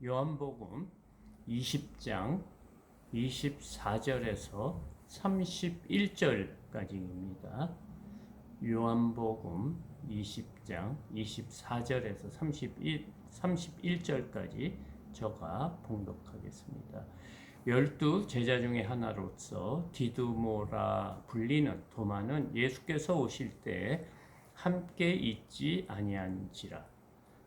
요한복음 20장 24절에서 31절까지입니다. 요한복음 20장 24절에서 31절까지 제가 봉독하겠습니다. 12 제자 중에 하나로서 디두모라 불리는 도마는 예수께서 오실 때 함께 있지 아니한지라.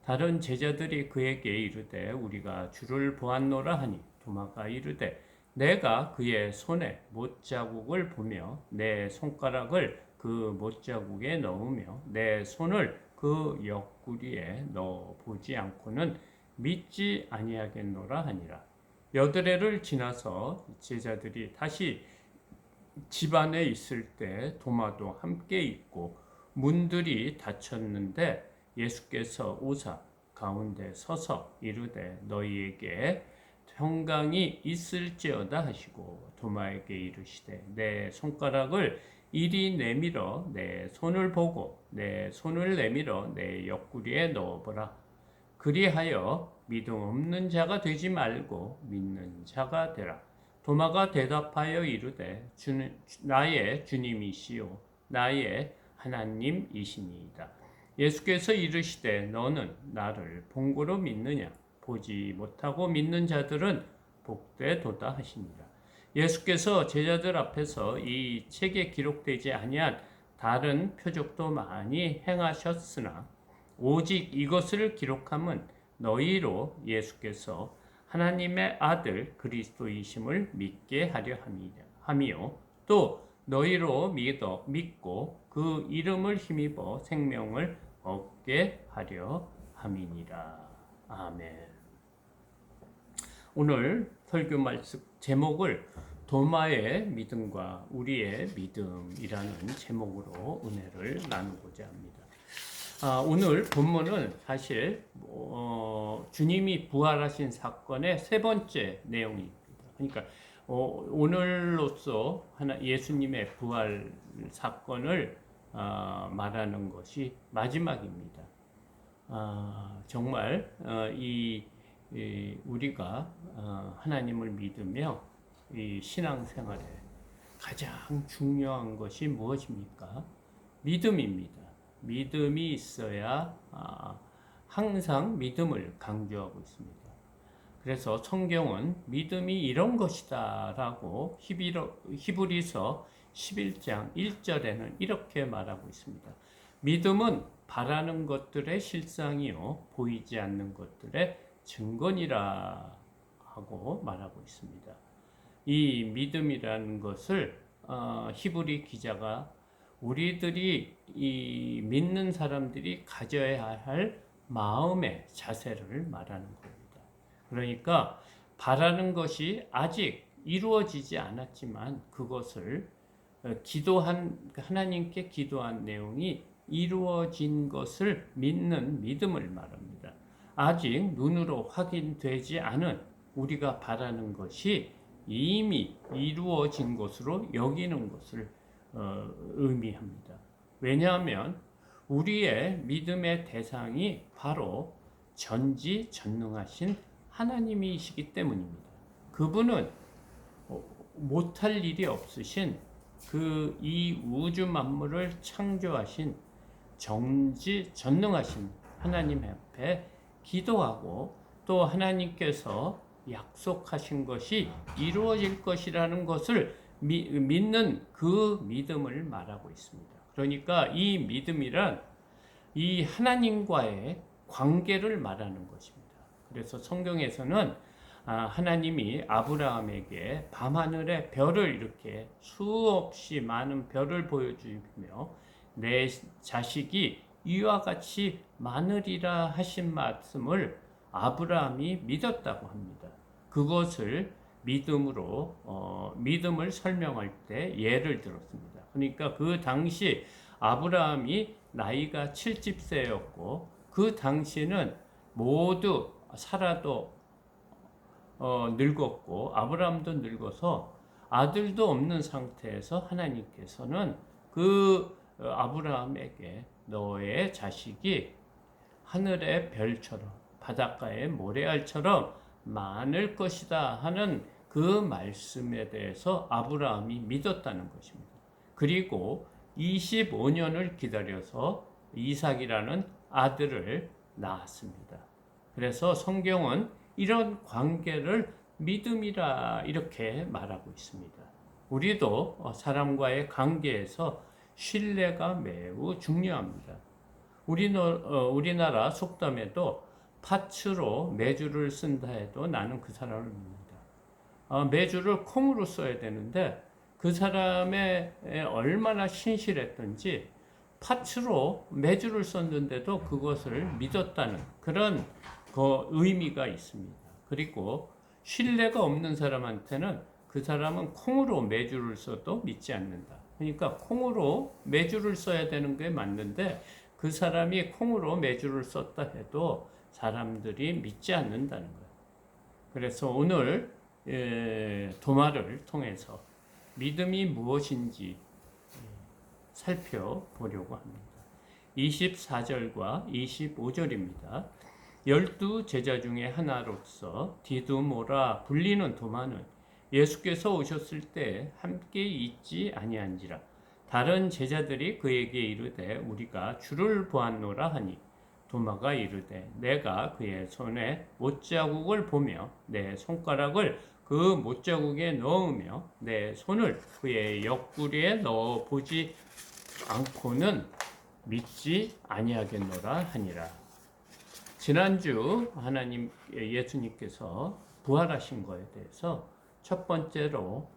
다른 제자들이 그에게 이르되 우리가 주를 보았노라 하니 도마가 이르되 내가 그의 손에 못자국을 보며 내 손가락을 그 못자국에 넣으며 내 손을 그 옆구리에 넣어 보지 않고는 믿지 아니하겠노라 하니라. 여드레를 지나서 제자들이 다시 집 안에 있을 때 도마도 함께 있고 문들이 닫혔는데 예수께서 오사 가운데 서서 이르되 너희에게 평강이 있을지어다 하시고 도마에게 이르시되 내 손가락을 이리 내밀어 내 손을 보고 내 손을 내밀어 내 옆구리에 넣어보라. 그리하여 믿음 없는 자가 되지 말고 믿는 자가 되라. 도마가 대답하여 이르되 나의 주님이시요 나의 하나님이시니이다. 예수께서 이르시되 너는 나를 본고로 믿느냐? 보지 못하고 믿는 자들은 복되도다 하시니라. 예수께서 제자들 앞에서 이 책에 기록되지 아니한 다른 표적도 많이 행하셨으나 오직 이것을 기록함은 너희로 예수께서 하나님의 아들 그리스도이심을 믿게 하려 함이요 또 너희로 믿고 그 이름을 힘입어 생명을 얻게 하려 함이니라. 아멘. 오늘 설교 말씀 제목을 도마의 믿음과 우리의 믿음이라는 제목으로 은혜를 나누고자 합니다. 오늘 본문은 사실 주님이 부활하신 사건의 세 번째 내용입니다. 그러니까 오늘로써 예수님의 부활 사건을 말하는 것이 마지막입니다. 정말 우리가 하나님을 믿으며 이 신앙생활에 가장 중요한 것이 무엇입니까? 믿음입니다. 믿음이 있어야 항상 믿음을 강조하고 있습니다. 그래서 성경은 믿음이 이런 것이다 라고 히브리서 11장 1절에는 이렇게 말하고 있습니다. 믿음은 바라는 것들의 실상이요 보이지 않는 것들의 증거니라 하고 말하고 있습니다. 이 믿음이라는 것을 히브리 기자가 우리들이 이 믿는 사람들이 가져야 할 마음의 자세를 말하는 겁니다. 그러니까 바라는 것이 아직 이루어지지 않았지만 그것을 하나님께 기도한 내용이 이루어진 것을 믿는 믿음을 말합니다. 아직 눈으로 확인되지 않은 우리가 바라는 것이 이미 이루어진 것으로 여기는 것을 의미합니다. 왜냐하면 우리의 믿음의 대상이 바로 전지전능하신 하나님이시기 때문입니다. 그분은 못할 일이 없으신 이 우주 만물을 창조하신 전지전능하신 하나님 앞에 기도하고 또 하나님께서 약속하신 것이 이루어질 것이라는 것을 믿는 그 믿음을 말하고 있습니다. 그러니까 이 믿음이란 이 하나님과의 관계를 말하는 것입니다. 그래서 성경에서는 하나님이 아브라함에게 밤하늘의 별을 이렇게 수없이 많은 별을 보여주며 내 자식이 이와 같이 많으리라 하신 말씀을 아브라함이 믿었다고 합니다. 그것을 믿음을 설명할 때 예를 들었습니다. 그러니까 그 당시 아브라함이 나이가 70세였고 그 당시는 모두 사라도 늙었고 아브라함도 늙어서 아들도 없는 상태에서 하나님께서는 그 아브라함에게 너의 자식이 하늘의 별처럼 바닷가의 모래알처럼 많을 것이다 하는 그 말씀에 대해서 아브라함이 믿었다는 것입니다. 그리고 25년을 기다려서 이삭이라는 아들을 낳았습니다. 그래서 성경은 이런 관계를 믿음이라 이렇게 말하고 있습니다. 우리도 사람과의 관계에서 신뢰가 매우 중요합니다. 우리나라 속담에도 팥으로 매주를 쓴다 해도 나는 그 사람을 믿는다. 매주를 콩으로 써야 되는데 그 사람의 얼마나 신실했던지 팥으로 매주를 썼는데도 그것을 믿었다는 그런 의미가 있습니다. 그리고 신뢰가 없는 사람한테는 그 사람은 콩으로 매주를 써도 믿지 않는다. 그러니까 콩으로 매주를 써야 되는 게 맞는데 그 사람이 콩으로 매주를 썼다 해도 사람들이 믿지 않는다는 거예요. 그래서 오늘 도마를 통해서 믿음이 무엇인지 살펴보려고 합니다. 24절과 25절입니다. 12 제자 중에 하나로서 디두모라 불리는 도마는 예수께서 오셨을 때 함께 있지 아니한지라. 다른 제자들이 그에게 이르되 우리가 주를 보았노라 하니 도마가 이르되 내가 그의 손에 못자국을 보며 내 손가락을 그 못자국에 넣으며 내 손을 그의 옆구리에 넣어 보지 않고는 믿지 아니하겠노라 하니라. 지난주 예수님께서 부활하신 것에 대해서 첫 번째로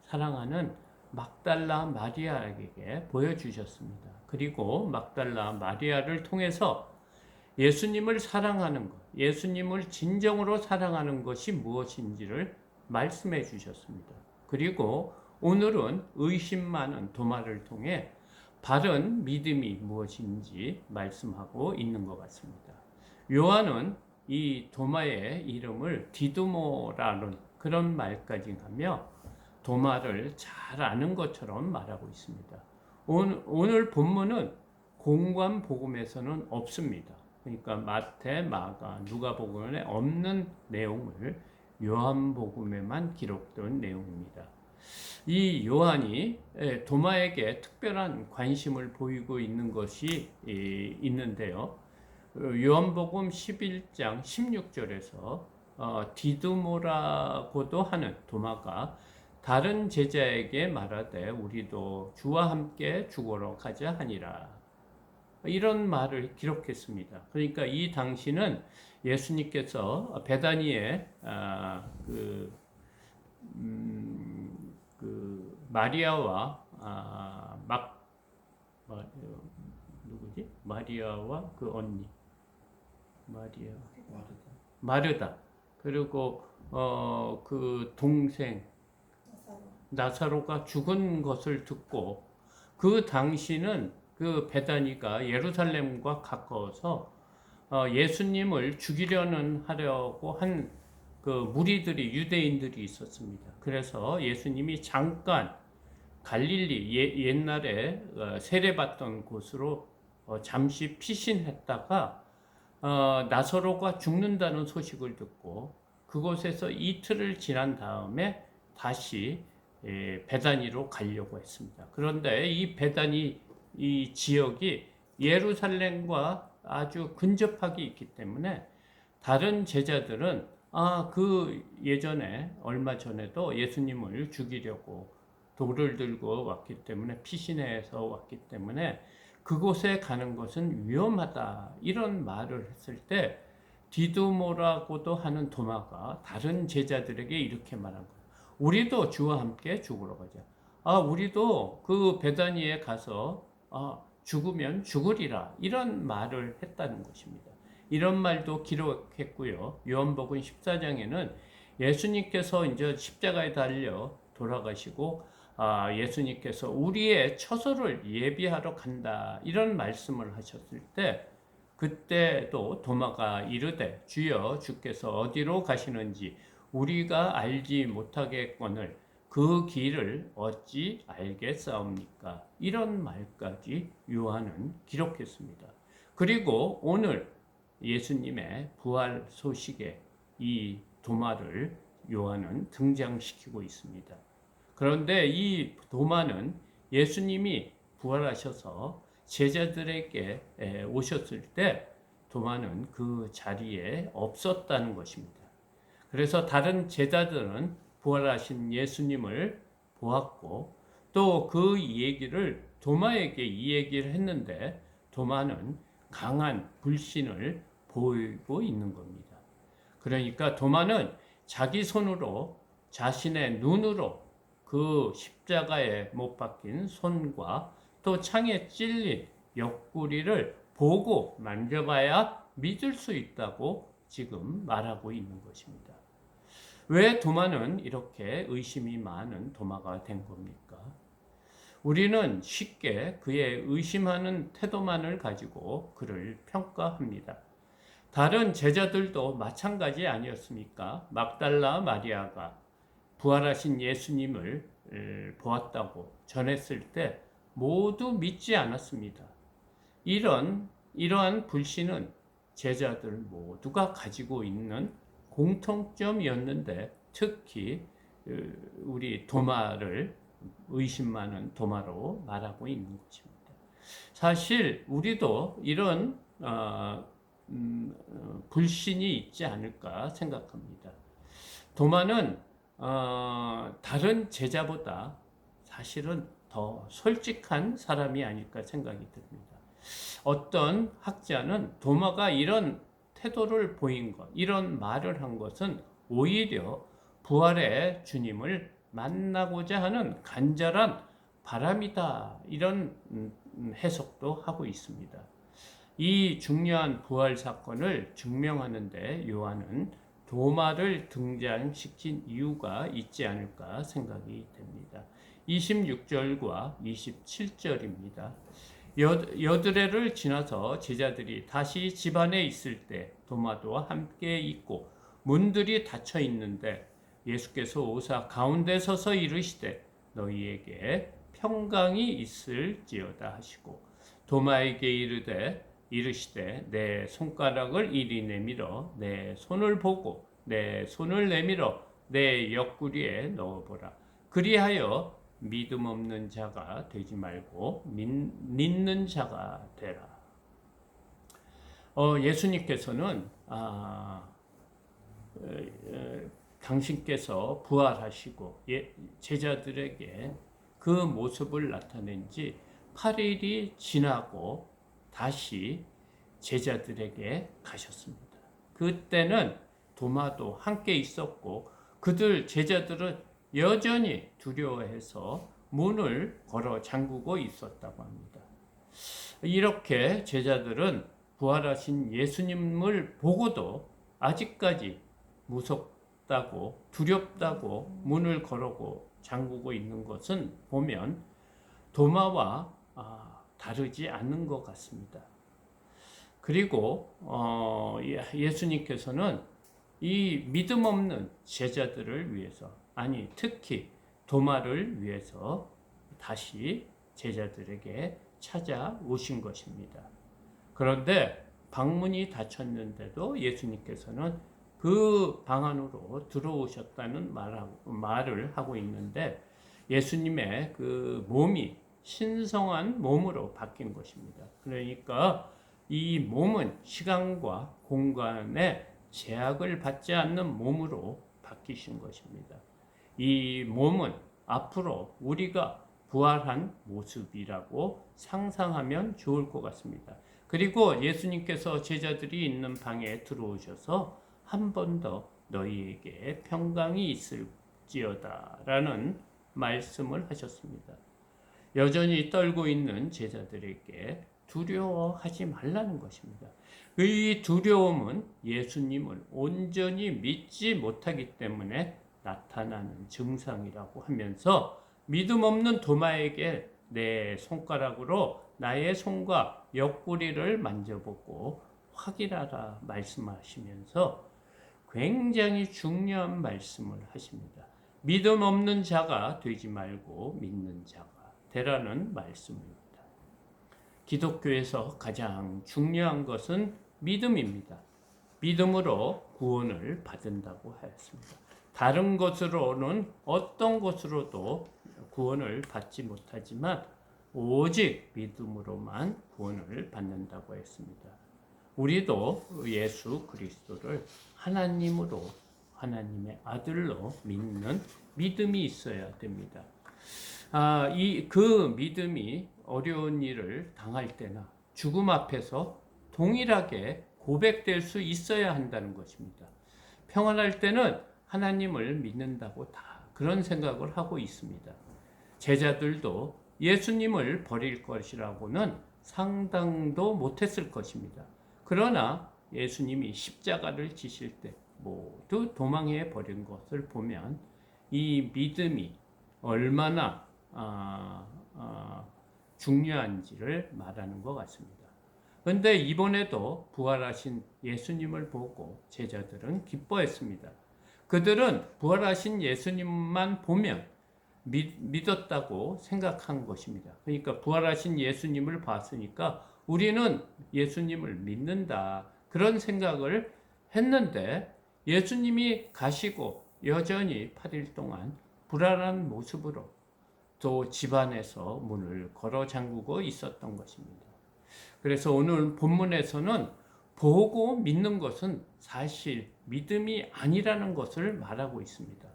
사랑하는 막달라 마리아에게 보여주셨습니다. 그리고 막달라 마리아를 통해서 예수님을 사랑하는 것, 예수님을 진정으로 사랑하는 것이 무엇인지를 말씀해 주셨습니다. 그리고 오늘은 의심 많은 도마를 통해 바른 믿음이 무엇인지 말씀하고 있는 것 같습니다. 요한은 이 도마의 이름을 디두모라는 그런 말까지 하며 도마를 잘 아는 것처럼 말하고 있습니다. 오늘 본문은 공관 복음에서는 없습니다. 그러니까 마태, 마가, 누가복음에 없는 내용을 요한복음에만 기록된 내용입니다. 이 요한이 도마에게 특별한 관심을 보이고 있는 것이 있는데요. 요한복음 11장 16절에서 디두모라고도 하는 도마가 다른 제자에게 말하되 우리도 주와 함께 죽으러 가자 하니라. 이런 말을 기록했습니다. 그러니까 이 당시는 예수님께서 베다니에 마리아와 누구지? 마리아와 그 언니 마르다 그리고 그 동생 나사로가 죽은 것을 듣고 그 당시는 그 베다니가 예루살렘과 가까워서 예수님을 죽이려는 하려고 한 그 무리들이 유대인들이 있었습니다. 그래서 예수님이 잠깐 갈릴리 옛날에 세례받던 곳으로 잠시 피신했다가 나사로가 죽는다는 소식을 듣고 그곳에서 이틀을 지난 다음에 다시 베다니로 가려고 했습니다. 그런데 이 베다니 이 지역이 예루살렘과 아주 근접하게 있기 때문에 다른 제자들은 그 예전에 얼마 전에도 예수님을 죽이려고 돌을 들고 왔기 때문에 피신해서 왔기 때문에 그곳에 가는 것은 위험하다 이런 말을 했을 때 디두모라고도 하는 도마가 다른 제자들에게 이렇게 말한 거예요. 우리도 주와 함께 죽으러 가자. 우리도 그 베다니에 가서 죽으면 죽으리라 이런 말을 했다는 것입니다. 이런 말도 기록했고요. 요한복음 14장에는 예수님께서 이제 십자가에 달려 돌아가시고 예수님께서 우리의 처소를 예비하러 간다 이런 말씀을 하셨을 때 그때도 도마가 이르되 주여 주께서 어디로 가시는지 우리가 알지 못하겠거늘 그 길을 어찌 알겠사옵니까? 이런 말까지 요한은 기록했습니다. 그리고 오늘 예수님의 부활 소식에 이 도마를 요한은 등장시키고 있습니다. 그런데 이 도마는 예수님이 부활하셔서 제자들에게 오셨을 때 도마는 그 자리에 없었다는 것입니다. 그래서 다른 제자들은 부활하신 예수님을 보았고 또 그 얘기를 도마에게 이 얘기를 했는데 도마는 강한 불신을 보이고 있는 겁니다. 그러니까 도마는 자기 손으로 자신의 눈으로 그 십자가에 못 박힌 손과 또 창에 찔린 옆구리를 보고 만져봐야 믿을 수 있다고 지금 말하고 있는 것입니다. 왜 도마는 이렇게 의심이 많은 도마가 된 겁니까? 우리는 쉽게 그의 의심하는 태도만을 가지고 그를 평가합니다. 다른 제자들도 마찬가지 아니었습니까? 막달라 마리아가 부활하신 예수님을 보았다고 전했을 때 모두 믿지 않았습니다. 이러한 불신은 제자들 모두가 가지고 있는 공통점이었는데 특히 우리 도마를 의심 많은 도마로 말하고 있는 것입니다. 사실 우리도 이런 불신이 있지 않을까 생각합니다. 도마는 다른 제자보다 사실은 더 솔직한 사람이 아닐까 생각이 듭니다. 어떤 학자는 도마가 이런 태도를 보인 것, 이런 말을 한 것은 오히려 부활의 주님을 만나고자 하는 간절한 바람이다. 이런 해석도 하고 있습니다. 이 중요한 부활 사건을 증명하는데 요한은 도마를 등장시킨 이유가 있지 않을까 생각이 됩니다. 26절과 27절입니다. 여드레를 지나서 제자들이 다시 집 안에 있을 때 도마도 함께 있고 문들이 닫혀 있는데 예수께서 오사 가운데 서서 이르시되 너희에게 평강이 있을지어다 하시고 도마에게 이르시되 내 손가락을 이리 내밀어 내 손을 보고 내 손을 내밀어 내 옆구리에 넣어보라. 그리하여 믿음 없는 자가 되지 말고 믿는 자가 되라. 예수님께서는 당신께서 부활하시고 제자들에게 그 모습을 나타낸 지 8일이 지나고 다시 제자들에게 가셨습니다. 그때는 도마도 함께 있었고 그들 제자들은 여전히 두려워해서 문을 걸어 잠그고 있었다고 합니다. 이렇게 제자들은 부활하신 예수님을 보고도 아직까지 무섭다고 두렵다고 문을 걸고 잠그고 있는 것은 보면 도마와 다르지 않는 것 같습니다. 그리고 예수님께서는 이 믿음 없는 제자들을 위해서 특히 도마를 위해서 다시 제자들에게 찾아오신 것입니다. 그런데 방문이 닫혔는데도 예수님께서는 그 방 안으로 들어오셨다는 말을 하고 있는데 예수님의 그 몸이 신성한 몸으로 바뀐 것입니다. 그러니까 이 몸은 시간과 공간의 제약을 받지 않는 몸으로 바뀌신 것입니다. 이 몸은 앞으로 우리가 부활한 모습이라고 상상하면 좋을 것 같습니다. 그리고 예수님께서 제자들이 있는 방에 들어오셔서 한 번 더 너희에게 평강이 있을지어다 라는 말씀을 하셨습니다. 여전히 떨고 있는 제자들에게 두려워하지 말라는 것입니다. 이 두려움은 예수님을 온전히 믿지 못하기 때문에 나타나는 증상이라고 하면서 믿음 없는 도마에게 내 손가락으로 나의 손과 옆구리를 만져보고 확인하라 말씀하시면서 굉장히 중요한 말씀을 하십니다. 믿음 없는 자가 되지 말고 믿는 자가 되라는 말씀입니다. 기독교에서 가장 중요한 것은 믿음입니다. 믿음으로 구원을 받는다고 하였습니다. 다른 것으로는 어떤 것으로도 구원을 받지 못하지만 오직 믿음으로만 구원을 받는다고 했습니다. 우리도 예수 그리스도를 하나님으로, 하나님의 아들로 믿는 믿음이 있어야 됩니다. 그 믿음이 어려운 일을 당할 때나 죽음 앞에서 동일하게 고백될 수 있어야 한다는 것입니다. 평안할 때는 하나님을 믿는다고 다 그런 생각을 하고 있습니다. 제자들도 예수님을 버릴 것이라고는 상상도 못했을 것입니다. 그러나 예수님이 십자가를 지실 때 모두 도망해 버린 것을 보면 이 믿음이 얼마나 중요한지를 말하는 것 같습니다. 그런데 이번에도 부활하신 예수님을 보고 제자들은 기뻐했습니다. 그들은 부활하신 예수님만 보면 믿었다고 생각한 것입니다. 그러니까 부활하신 예수님을 봤으니까 우리는 예수님을 믿는다, 그런 생각을 했는데 예수님이 가시고 여전히 8일 동안 불안한 모습으로 또 집안에서 문을 걸어 잠그고 있었던 것입니다. 그래서 오늘 본문에서는 보고 믿는 것은 사실 믿음이 아니라는 것을 말하고 있습니다.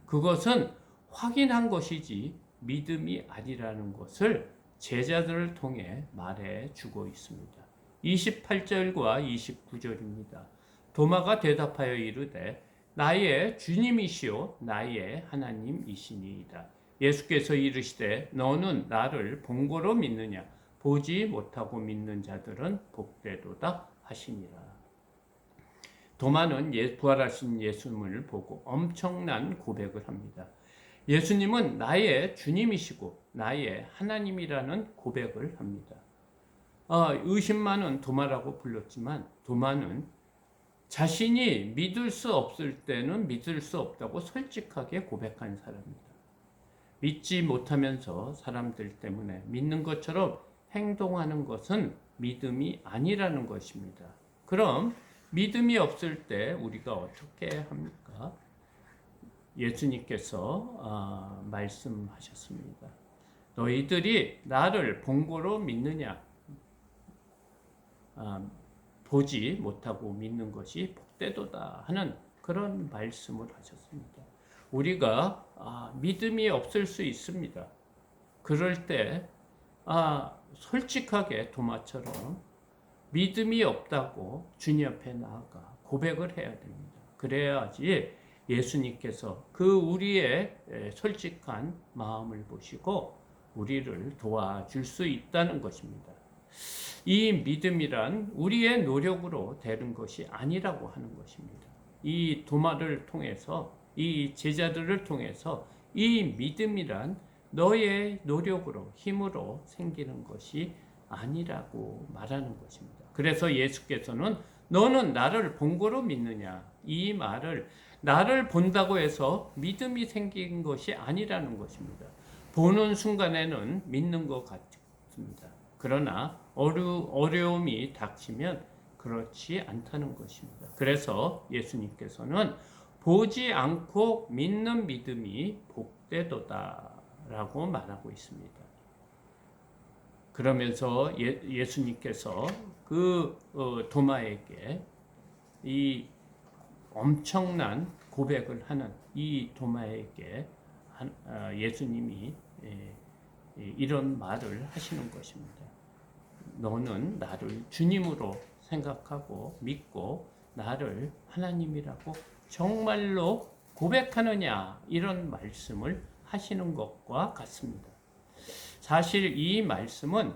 그것은 확인한 것이지 믿음이 아니라는 것을 제자들을 통해 말해 주고 있습니다. 28절과 29절입니다. 도마가 대답하여 이르되 나의 주님이시요 나의 하나님이시니이다. 예수께서 이르시되 너는 나를 본고로 믿느냐? 보지 못하고 믿는 자들은 복되도다 하시니라. 도마는 부활하신 예수님을 보고 엄청난 고백을 합니다. 예수님은 나의 주님이시고 나의 하나님이라는 고백을 합니다. 의심 많은 도마라고 불렀지만 도마는 자신이 믿을 수 없을 때는 믿을 수 없다고 솔직하게 고백한 사람입니다. 믿지 못하면서 사람들 때문에 믿는 것처럼 행동하는 것은 믿음이 아니라는 것입니다. 그럼 믿음이 없을 때 우리가 어떻게 합니까? 예수님께서 말씀하셨습니다. 너희들이 나를 본고로 믿느냐? 보지 못하고 믿는 것이 복되도다 하는 그런 말씀을 하셨습니다. 우리가 믿음이 없을 수 있습니다. 그럴 때 솔직하게 도마처럼 믿음이 없다고 주님 앞에 나아가 고백을 해야 됩니다. 그래야지 예수님께서 그 우리의 솔직한 마음을 보시고 우리를 도와줄 수 있다는 것입니다. 이 믿음이란 우리의 노력으로 되는 것이 아니라고 하는 것입니다. 이 도마를 통해서, 이 제자들을 통해서 이 믿음이란 너의 노력으로, 힘으로 생기는 것이 아니라고 말하는 것입니다. 그래서 예수께서는 너는 나를 본고로 믿느냐? 이 말을 나를 본다고 해서 믿음이 생긴 것이 아니라는 것입니다. 보는 순간에는 믿는 것 같습니다. 그러나 어려움이 닥치면 그렇지 않다는 것입니다. 그래서 예수님께서는 보지 않고 믿는 믿음이 복되도다 라고 말하고 있습니다. 그러면서 예수님께서 그 도마에게 이 엄청난 고백을 하는 이 도마에게 예수님이 이런 말을 하시는 것입니다. 너는 나를 주님으로 생각하고 믿고 나를 하나님이라고 정말로 고백하느냐? 이런 말씀을 하시는 것과 같습니다. 사실 이 말씀은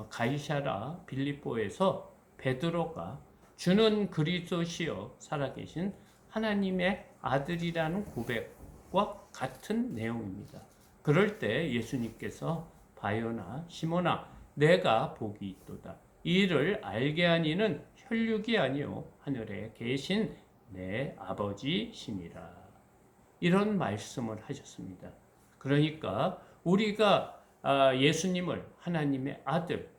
가이사랴 빌립보에서 베드로가 주는 그리스도시요 살아계신 하나님의 아들이라는 고백과 같은 내용입니다. 그럴 때 예수님께서 바요나 시몬아 내가 복이 있도다. 이를 알게 하니는 혈육이 아니요 하늘에 계신 내 아버지시니라. 이런 말씀을 하셨습니다. 그러니까 우리가 예수님을 하나님의 아들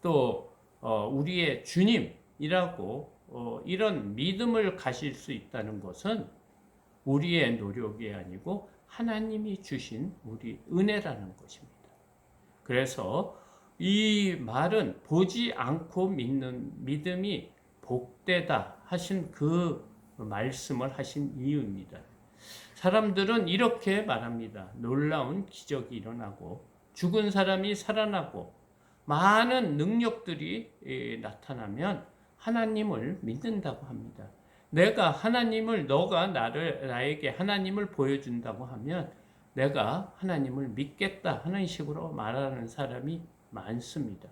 또 우리의 주님이라고 이런 믿음을 가질 수 있다는 것은 우리의 노력이 아니고 하나님이 주신 우리 은혜라는 것입니다. 그래서 이 말은 보지 않고 믿는 믿음이 복되다 하신 그 말씀을 하신 이유입니다. 사람들은 이렇게 말합니다. 놀라운 기적이 일어나고 죽은 사람이 살아나고 많은 능력들이 나타나면 하나님을 믿는다고 합니다. 내가 하나님을 너가 나에게 하나님을 보여준다고 하면 내가 하나님을 믿겠다 하는 식으로 말하는 사람이 많습니다.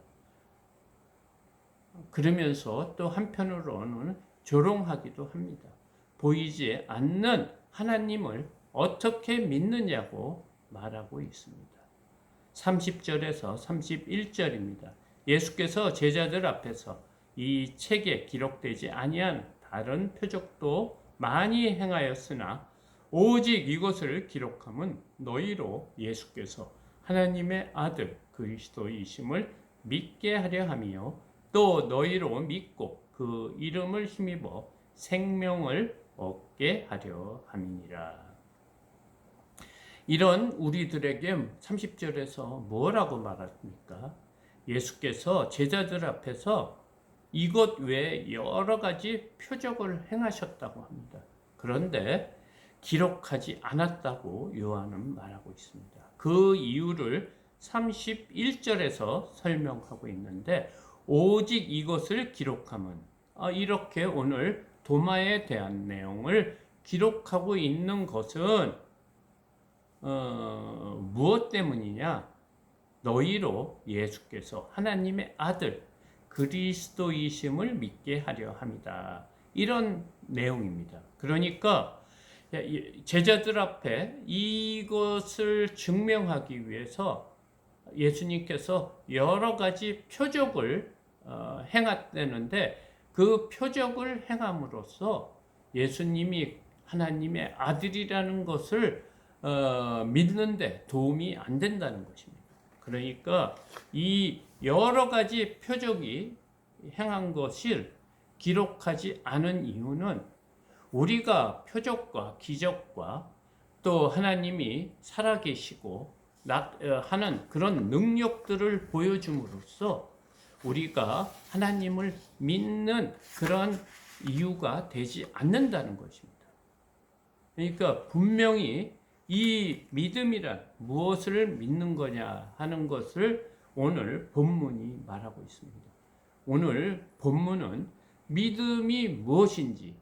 그러면서 또 한편으로는 조롱하기도 합니다. 보이지 않는 하나님을 어떻게 믿느냐고 말하고 있습니다. 30절에서 31절입니다. 예수께서 제자들 앞에서 이 책에 기록되지 아니한 다른 표적도 많이 행하였으나 오직 이것을 기록함은 너희로 예수께서 하나님의 아들 그리스도이심을 믿게 하려 함이요 또 너희로 믿고 그 이름을 힘입어 생명을 얻게 하려 함이니라. 이런 우리들에게 30절에서 뭐라고 말합니까? 예수께서 제자들 앞에서 이것 외에 여러 가지 표적을 행하셨다고 합니다. 그런데 기록하지 않았다고 요한은 말하고 있습니다. 그 이유를 31절에서 설명하고 있는데 오직 이것을 기록함은 이렇게 오늘 도마에 대한 내용을 기록하고 있는 것은 무엇 때문이냐? 너희로 예수께서 하나님의 아들 그리스도이심을 믿게 하려 합니다. 이런 내용입니다. 그러니까 제자들 앞에 이것을 증명하기 위해서 예수님께서 여러 가지 표적을 행했다는데 그 표적을 행함으로써 예수님이 하나님의 아들이라는 것을 믿는데 도움이 안 된다는 것입니다. 그러니까 이 여러 가지 표적이 행한 것을 기록하지 않은 이유는 우리가 표적과 기적과 또 하나님이 살아계시고 하는 그런 능력들을 보여줌으로써 우리가 하나님을 믿는 그런 이유가 되지 않는다는 것입니다. 그러니까 분명히 이 믿음이란 무엇을 믿는 거냐 하는 것을 오늘 본문이 말하고 있습니다. 오늘 본문은 믿음이 무엇인지,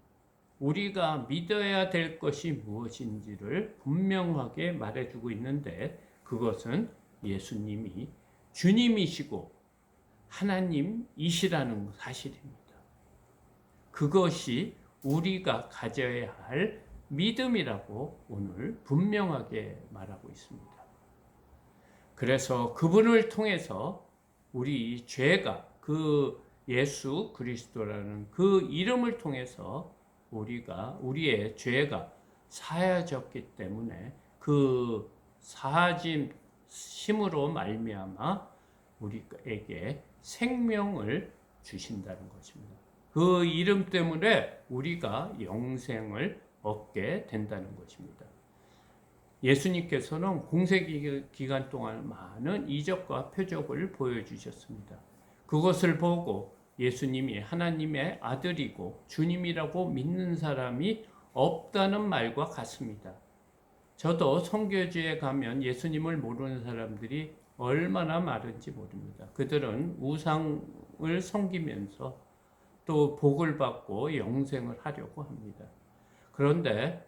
우리가 믿어야 될 것이 무엇인지를 분명하게 말해주고 있는데 그것은 예수님이 주님이시고 하나님이시라는 사실입니다. 그것이 우리가 가져야 할 믿음이라고 오늘 분명하게 말하고 있습니다. 그래서 그분을 통해서 우리 죄가 그 예수 그리스도라는 그 이름을 통해서 우리의 죄가 사하졌기 때문에 그 사하심으로 말미암아 우리에게 생명을 주신다는 것입니다. 그 이름 때문에 우리가 영생을 얻게 된다는 것입니다. 예수님께서는 공세 기간 동안 많은 이적과 표적을 보여주셨습니다. 그것을 보고 예수님이 하나님의 아들이고 주님이라고 믿는 사람이 없다는 말과 같습니다. 저도 선교지에 가면 예수님을 모르는 사람들이 얼마나 많은지 모릅니다. 그들은 우상을 섬기면서 또 복을 받고 영생을 하려고 합니다. 그런데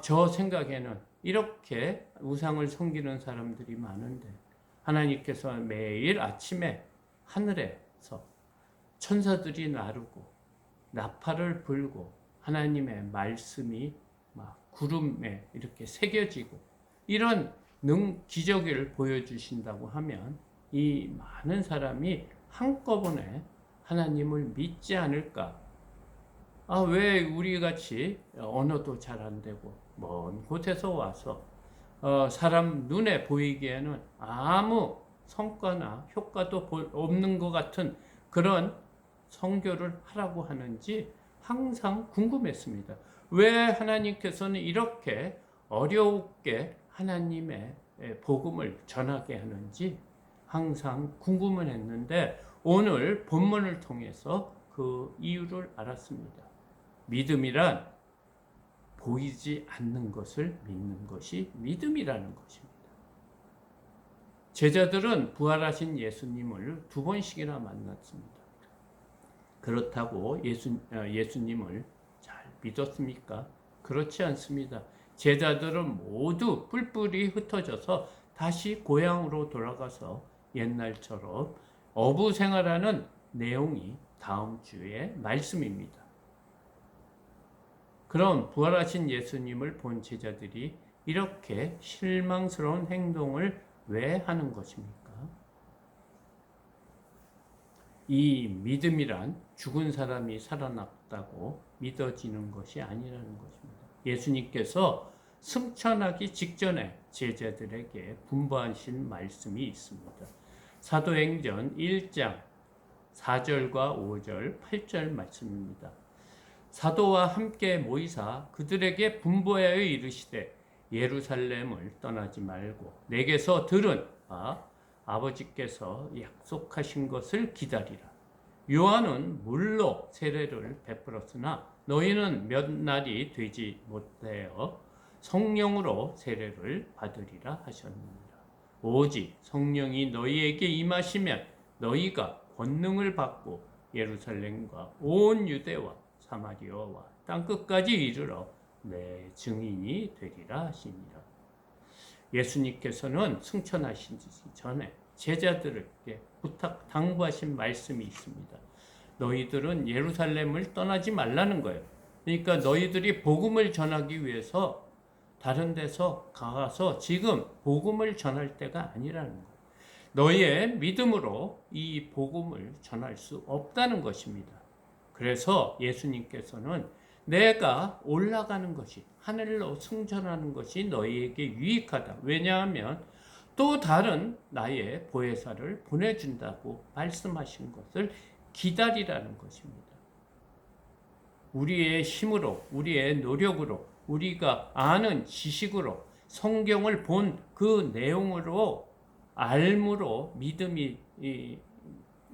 저 생각에는 이렇게 우상을 섬기는 사람들이 많은데 하나님께서 매일 아침에 하늘에서 천사들이 나르고 나팔을 불고 하나님의 말씀이 막 구름에 이렇게 새겨지고 이런 기적을 보여주신다고 하면 이 많은 사람이 한꺼번에 하나님을 믿지 않을까? 왜 우리 같이 언어도 잘 안 되고 먼 곳에서 와서 사람 눈에 보이기에는 아무 성과나 효과도 없는 것 같은 그런 선교를 하라고 하는지 항상 궁금했습니다. 왜 하나님께서는 이렇게 어렵게 하나님의 복음을 전하게 하는지 항상 궁금은 했는데 오늘 본문을 통해서 그 이유를 알았습니다. 믿음이란 보이지 않는 것을 믿는 것이 믿음이라는 것입니다. 제자들은 부활하신 예수님을 2번씩이나 만났습니다. 그렇다고 예수님을 잘 믿었습니까? 그렇지 않습니다. 제자들은 모두 뿔뿔이 흩어져서 다시 고향으로 돌아가서 옛날처럼 어부 생활하는 내용이 다음 주의 말씀입니다. 그럼 부활하신 예수님을 본 제자들이 이렇게 실망스러운 행동을 왜 하는 것입니까? 이 믿음이란 죽은 사람이 살아났다고 믿어지는 것이 아니라는 것입니다. 예수님께서 승천하기 직전에 제자들에게 분부하신 말씀이 있습니다. 사도행전 1장 4절과 5절, 8절 말씀입니다. 사도와 함께 모이사 그들에게 분부하여 이르시되 예루살렘을 떠나지 말고 내게서 들은 아버지께서 약속하신 것을 기다리라. 요한은 물로 세례를 베풀었으나 너희는 몇 날이 되지 못하여 성령으로 세례를 받으리라 하셨느니라. 오직 성령이 너희에게 임하시면 너희가 권능을 받고 예루살렘과 온 유대와 사마리아와 땅끝까지 이르러 내 증인이 되리라 하시니라. 예수님께서는 승천하시기 전에 제자들에게 당부하신 말씀이 있습니다. 너희들은 예루살렘을 떠나지 말라는 거예요. 그러니까 너희들이 복음을 전하기 위해서 다른 데서 가서 지금 복음을 전할 때가 아니라는 거예요. 너희의 믿음으로 이 복음을 전할 수 없다는 것입니다. 그래서 예수님께서는 내가 올라가는 것이, 하늘로 승천하는 것이 너희에게 유익하다. 왜냐하면 또 다른 나의 보혜사를 보내준다고 말씀하신 것을 기다리라는 것입니다. 우리의 힘으로, 우리의 노력으로, 우리가 아는 지식으로, 성경을 본 그 내용으로 알므로 믿음이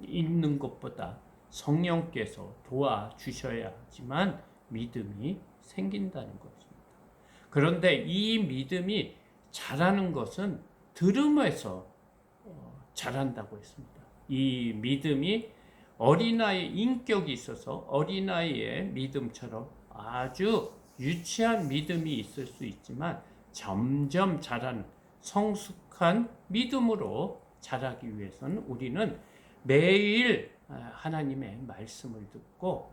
있는 것보다 성령께서 도와주셔야지만 믿음이 생긴다는 것입니다. 그런데 이 믿음이 자라는 것은 들음에서 자란다고 했습니다. 이 믿음이 어린아이 인격이 있어서 어린아이의 믿음처럼 아주 유치한 믿음이 있을 수 있지만 점점 자라는 성숙한 믿음으로 자라기 위해서는 우리는 매일 하나님의 말씀을 듣고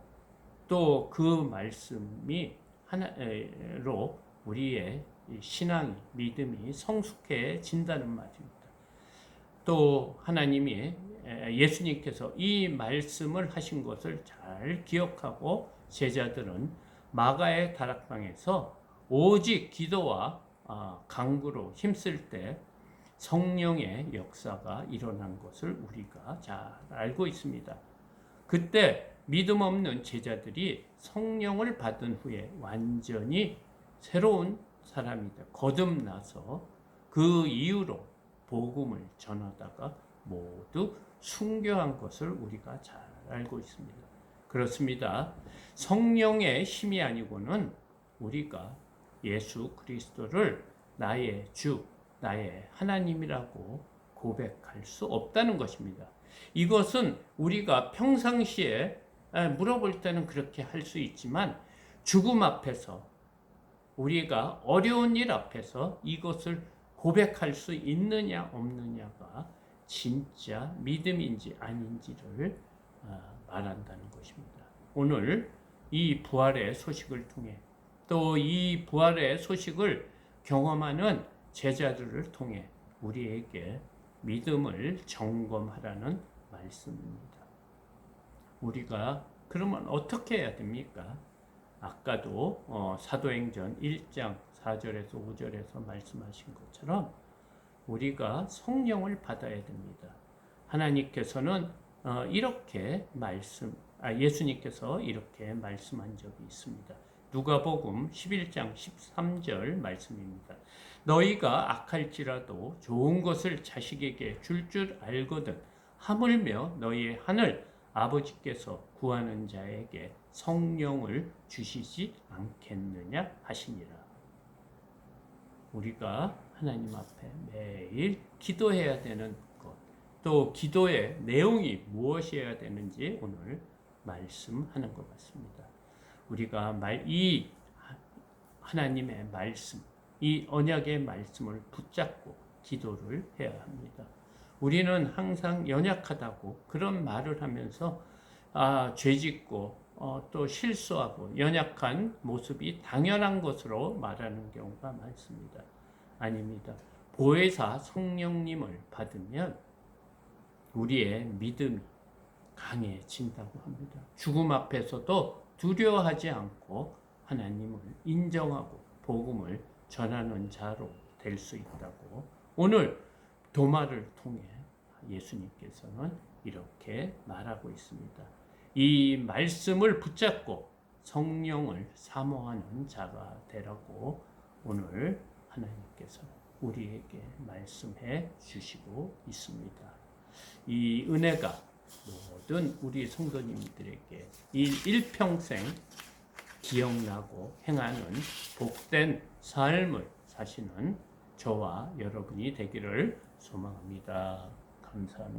또 그 말씀이 하나로 우리의 신앙이, 믿음이 성숙해진다는 말입니다. 또 하나님이 예수님께서 이 말씀을 하신 것을 잘 기억하고 제자들은 마가의 다락방에서 오직 기도와 간구로 힘쓸 때 성령의 역사가 일어난 것을 우리가 잘 알고 있습니다. 그때 믿음 없는 제자들이 성령을 받은 후에 완전히 새로운 사람이 거듭나서 그 이후로 복음을 전하다가 모두 순교한 것을 우리가 잘 알고 있습니다. 그렇습니다. 성령의 힘이 아니고는 우리가 예수 그리스도를 나의 주, 나의 하나님이라고 고백할 수 없다는 것입니다. 이것은 우리가 평상시에 물어볼 때는 그렇게 할 수 있지만 죽음 앞에서 우리가 어려운 일 앞에서 이것을 고백할 수 있느냐 없느냐가 진짜 믿음인지 아닌지를 말한다는 것입니다. 오늘 이 부활의 소식을 통해 또 이 부활의 소식을 경험하는 제자들을 통해 우리에게 믿음을 점검하라는 말씀입니다. 우리가 그러면 어떻게 해야 됩니까? 아까도 사도행전 1장 4절에서 5절에서 말씀하신 것처럼 우리가 성령을 받아야 됩니다. 하나님께서는 이렇게 예수님께서 이렇게 말씀한 적이 있습니다. 누가복음 11장 13절 말씀입니다. 너희가 악할지라도 좋은 것을 자식에게 줄 알거든 하물며 너희의 하늘 아버지께서 구하는 자에게 성령을 주시지 않겠느냐 하시니라. 우리가 하나님 앞에 매일 기도해야 되는 것, 또 기도의 내용이 무엇이어야 되는지 오늘 말씀하는 것 같습니다. 우리가 이 하나님의 말씀, 이 언약의 말씀을 붙잡고 기도를 해야 합니다. 우리는 항상 연약하다고 그런 말을 하면서 죄짓고 또 실수하고 연약한 모습이 당연한 것으로 말하는 경우가 많습니다. 아닙니다. 보혜사 성령님을 받으면 우리의 믿음이 강해진다고 합니다. 죽음 앞에서도 두려워하지 않고 하나님을 인정하고 복음을 전하는 자로 될 수 있다고 오늘 도마를 통해 예수님께서는 이렇게 말하고 있습니다. 이 말씀을 붙잡고 성령을 사모하는 자가 되라고 오늘 하나님께서 우리에게 말씀해 주시고 있습니다. 이 은혜가 모든 우리 성도님들에게 이 일평생 기억나고 행하는 복된 삶을 사시는 저와 여러분이 되기를 소망합니다. 감사합니다.